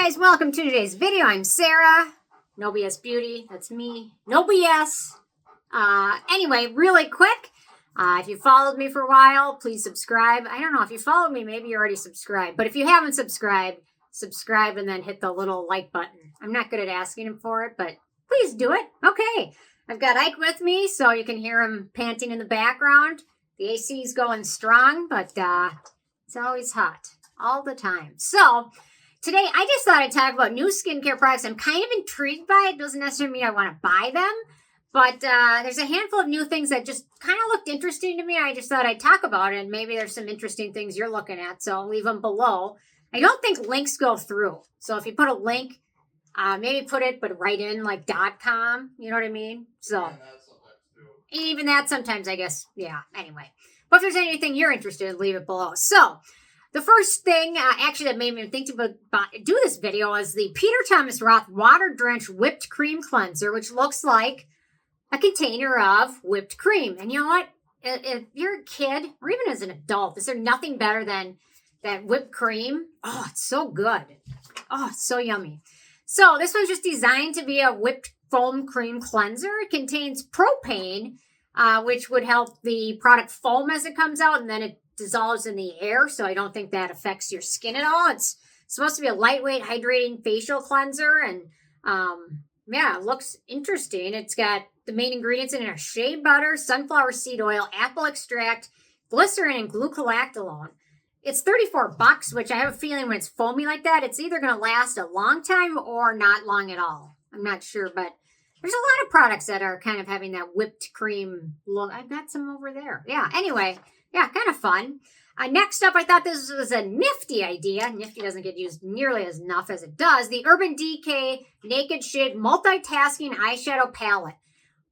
guys, welcome to today's video. I'm Sarah, No BS Beauty, that's me, no BS. Anyway, really quick, if you followed me for a while, please subscribe. I don't know, if you followed me, maybe you already subscribed, but if you haven't subscribed, subscribe and then hit the little like button. I'm not good at asking him for it, but please do it. Okay, I've got Ike with me, so you can hear him panting in the background. The AC is going strong, but it's always hot all the time. So today, I just thought I'd talk about new skincare products. I'm kind of intrigued by it. Doesn't necessarily mean I want to buy them, but there's a handful of new things that just kind of looked interesting to me. I just thought I'd talk about it, and maybe there's some interesting things you're looking at, so I'll leave them below. I don't think links go through, so if you put a link, maybe put it, but write in like .com, you know what I mean? So even that sometimes, I guess, yeah, anyway. But if there's anything you're interested in, leave it below. So the first thing actually that made me think about do this video is the Peter Thomas Roth Water Drench Whipped Cream Cleanser, which looks like a container of whipped cream. And you know what? If you're a kid, or even as an adult, is there nothing better than that whipped cream? Oh, it's so good. Oh, it's so yummy. So this one's just designed to be a whipped foam cream cleanser. It contains propane, which would help the product foam as it comes out, and then it dissolves in the air, so I don't think that affects your skin at all. It's supposed to be a lightweight, hydrating facial cleanser, and yeah, it looks interesting. It's got the main ingredients in it are shea butter, sunflower seed oil, apple extract, glycerin, and gluconolactone. It's $34, which I have a feeling when it's foamy like that, it's either going to last a long time or not long at all. I'm not sure, but there's a lot of products that are kind of having that whipped cream look. I've got some over there. Yeah, anyway. Yeah, kind of fun. Next up, I thought this was a nifty idea. Nifty doesn't get used nearly as enough as it does. The Urban Decay Naked Shade Multitasking Eyeshadow Palette.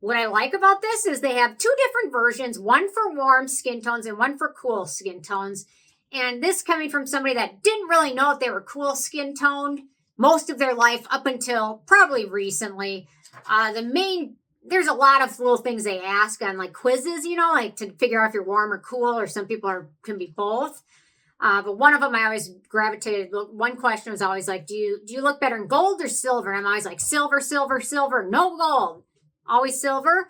What I like about this is they have two different versions, one for warm skin tones and one for cool skin tones. And this coming from somebody that didn't really know if they were cool skin toned most of their life up until probably recently. There's a lot of little things they ask on like quizzes, you know, like to figure out if you're warm or cool, or some people can be both. But one of them I always gravitated. One question was always like, do you look better in gold or silver? And I'm always like, silver, silver, silver, no gold, always silver.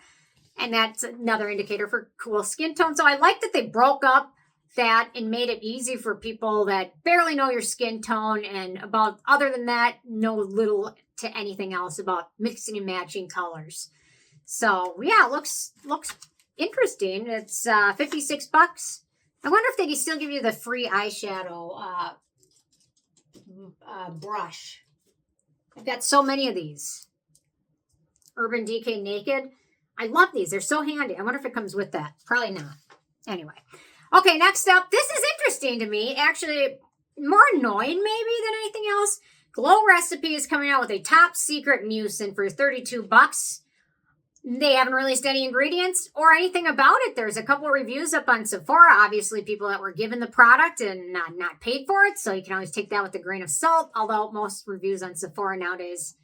And that's another indicator for cool skin tone. So I like that they broke up that and made it easy for people that barely know your skin tone, and about, other than that, know little to anything else about mixing and matching colors. So yeah, it looks interesting. It's $56. I wonder if they can still give you the free eyeshadow brush. I've got so many of these. Urban Decay Naked. I love these. They're so handy. I wonder if it comes with that. Probably not. Anyway. Okay, next up. This is interesting to me. Actually, more annoying maybe than anything else. Glow Recipe is coming out with a top secret mucin for $32. They haven't released any ingredients or anything about it. There's a couple of reviews up on Sephora. Obviously, people that were given the product and not paid for it. So you can always take that with a grain of salt. Although most reviews on Sephora nowadays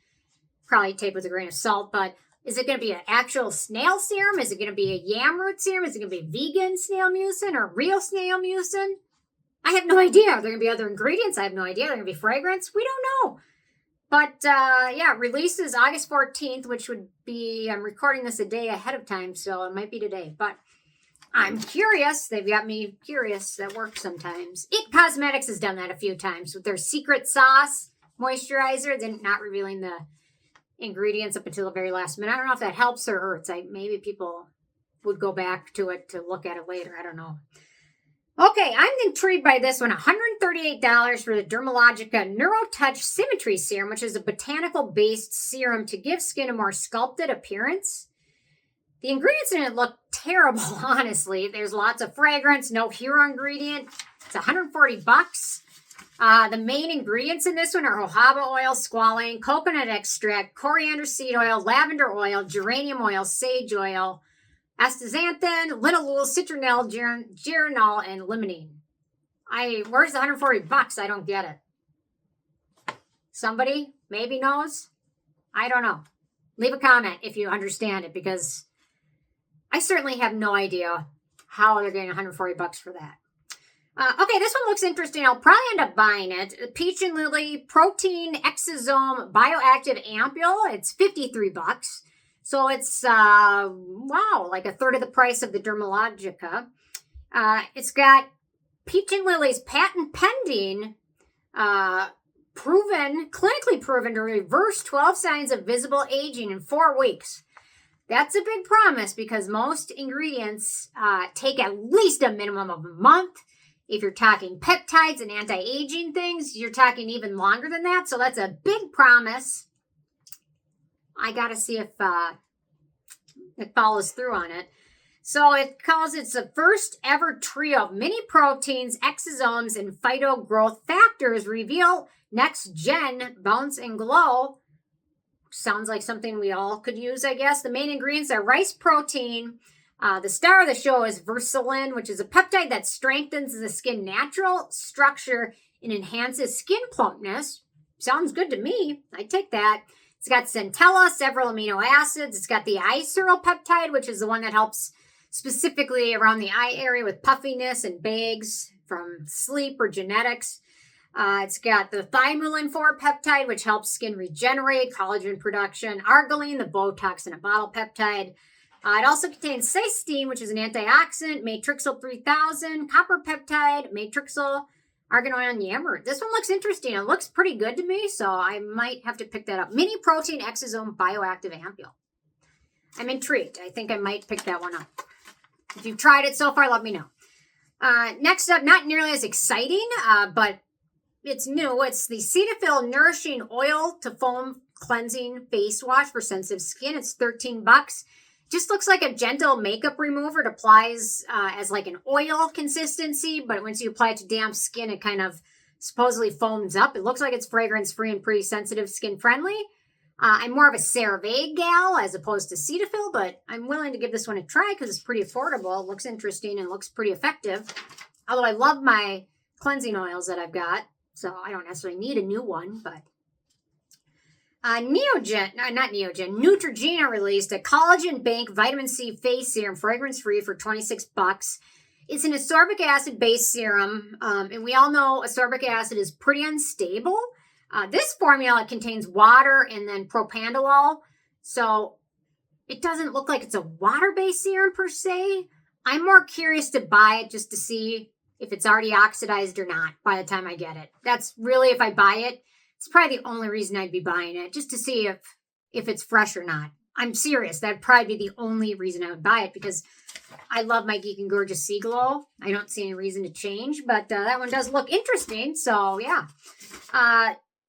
probably take with a grain of salt. But is it going to be an actual snail serum? Is it going to be a Yam Root serum? Is it going to be vegan snail mucin or real snail mucin? I have no idea. Are there going to be other ingredients? I have no idea. Are there going to be fragrance? We don't know. But, yeah, release is August 14th, which would be, I'm recording this a day ahead of time, so it might be today. But I'm curious. They've got me curious. That works sometimes. It Cosmetics has done that a few times with their Secret Sauce moisturizer. They're not revealing the ingredients up until the very last minute. I don't know if that helps or hurts. Maybe people would go back to it to look at it later. I don't know. Okay, I'm intrigued by this one. $138 for the Dermalogica Neurotouch Symmetry Serum, which is a botanical-based serum to give skin a more sculpted appearance. The ingredients in it look terrible, honestly. There's lots of fragrance, no hero ingredient. It's $140. The main ingredients in this one are jojoba oil, squalane, coconut extract, coriander seed oil, lavender oil, geranium oil, sage oil, astaxanthin, linalool, citronelle, geranol, and limonene. Where's the $140? I don't get it. Somebody maybe knows? I don't know. Leave a comment if you understand it, because I certainly have no idea how they're getting $140 for that. Okay, this one looks interesting. I'll probably end up buying it. Peach and Lily Protein Exosome Bioactive Ampoule. It's $53. So it's, wow, like a third of the price of the Dermalogica. It's got Peach and Lily's patent pending, clinically proven to reverse 12 signs of visible aging in 4 weeks. That's a big promise because most ingredients take at least a minimum of a month. If you're talking peptides and anti-aging things, you're talking even longer than that. So that's a big promise. I got to see if it follows through on it. So it calls it's the first ever trio of MiniProteins, exosomes, and phytogrowth factors reveal next gen bounce and glow. Sounds like something we all could use, I guess. The main ingredients are rice protein. The star of the show is Versallin, which is a peptide that strengthens the skin natural structure and enhances skin plumpness. Sounds good to me. I take that. It's got Centella, several amino acids. It's got the Eyeseryl Peptide, which is the one that helps specifically around the eye area with puffiness and bags from sleep or genetics. It's got the Thymulen 4 peptide, which helps skin regenerate, collagen production. Argireline, the botox in a bottle peptide. It also contains cysteine, which is an antioxidant, Matrixyl 3000, copper peptide, Matrixyl, Argan Oil, and Yam Root. This one looks interesting. It looks pretty good to me, so I might have to pick that up. MiniProtein Exosome Bioactive Ampoule. I'm intrigued. I think I might pick that one up. If you've tried it so far, let me know. Next up, not nearly as exciting, but it's new. It's the Cetaphil Nourishing Oil to Foam Cleansing Face Wash for sensitive skin. It's $13. Just looks like a gentle makeup remover. It applies as like an oil consistency, but once you apply it to damp skin, it kind of supposedly foams up. It looks like it's fragrance-free and pretty sensitive skin friendly. I'm more of a CeraVe gal as opposed to Cetaphil, but I'm willing to give this one a try because it's pretty affordable. It looks interesting and looks pretty effective. Although I love my cleansing oils that I've got, so I don't necessarily need a new one, but Neutrogena released a collagen bank vitamin C face serum, fragrance free for $26. It's an ascorbic acid based serum, and we all know ascorbic acid is pretty unstable. This formula contains water and then propanol, so it doesn't look like it's a water based serum per se. I'm more curious to buy it just to see if it's already oxidized or not by the time I get it. That's really, if I buy it, it's probably the only reason I'd be buying it, just to see if it's fresh or not. I'm serious. That'd probably be the only reason I would buy it because I love my Geek and Gorgeous Sea Glow. I don't see any reason to change, but that one does look interesting. So, yeah.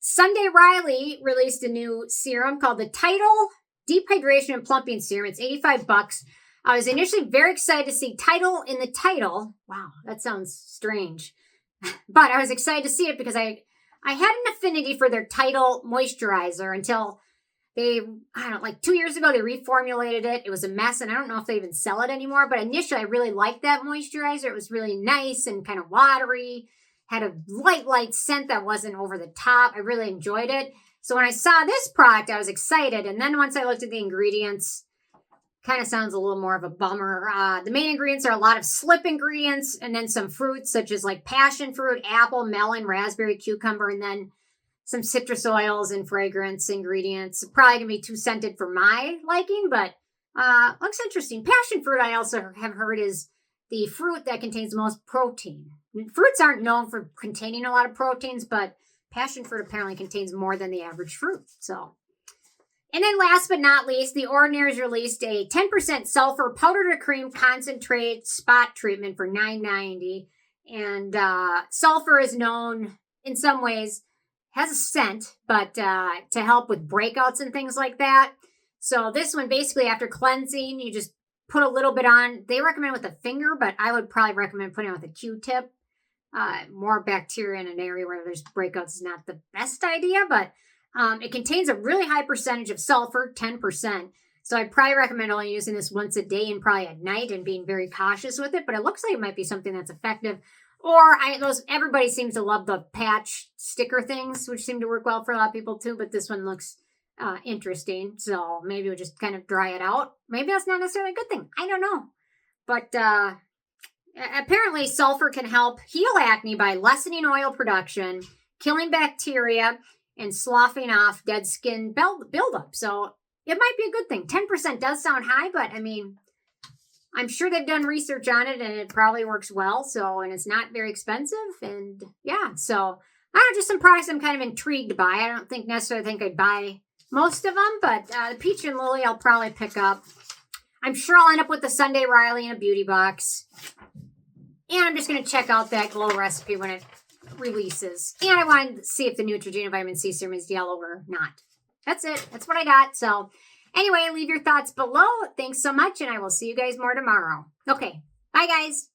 Sunday Riley released a new serum called the Tidal Deep Hydration and Plumping Serum. It's $85. I was initially very excited to see Tidal in the title. Wow, that sounds strange. But I was excited to see it because I had an affinity for their Tidal moisturizer until like 2 years ago, they reformulated it. It was a mess, and I don't know if they even sell it anymore. But initially, I really liked that moisturizer. It was really nice and kind of watery. Had a light scent that wasn't over the top. I really enjoyed it. So when I saw this product, I was excited. And then once I looked at the ingredients, kind of sounds a little more of a bummer. The main ingredients are a lot of slip ingredients and then some fruits such as like passion fruit, apple, melon, raspberry, cucumber, and then some citrus oils and fragrance ingredients. Probably going to be too scented for my liking, but looks interesting. Passion fruit, I also have heard, is the fruit that contains the most protein. Fruits aren't known for containing a lot of proteins, but passion fruit apparently contains more than the average fruit. So, and then last but not least, The Ordinary's released a 10% sulfur powder to cream concentrate spot treatment for $9.90. And sulfur is known in some ways, has a scent, but to help with breakouts and things like that. So this one, basically after cleansing, you just put a little bit on. They recommend with a finger, but I would probably recommend putting it with a Q-tip. More bacteria in an area where there's breakouts is not the best idea, but it contains a really high percentage of sulfur, 10%. So I'd probably recommend only using this once a day and probably at night and being very cautious with it. But it looks like it might be something that's effective. Or everybody seems to love the patch sticker things, which seem to work well for a lot of people too. But this one looks interesting. So maybe we'll just kind of dry it out. Maybe that's not necessarily a good thing. I don't know. But apparently sulfur can help heal acne by lessening oil production, killing bacteria, and sloughing off dead skin buildup. So it might be a good thing. 10% does sound high, but I mean, I'm sure they've done research on it and it probably works well. So, and it's not very expensive. And yeah, so I don't know, just some products I'm kind of intrigued by. I don't necessarily think I'd buy most of them, but the Peach and Lily I'll probably pick up. I'm sure I'll end up with the Sunday Riley in a beauty box. And I'm just going to check out that glow recipe when it releases. And I wanted to see if the Neutrogena Vitamin C Serum is yellow or not. That's it. That's what I got. So anyway, leave your thoughts below. Thanks so much, and I will see you guys more tomorrow. Okay. Bye, guys.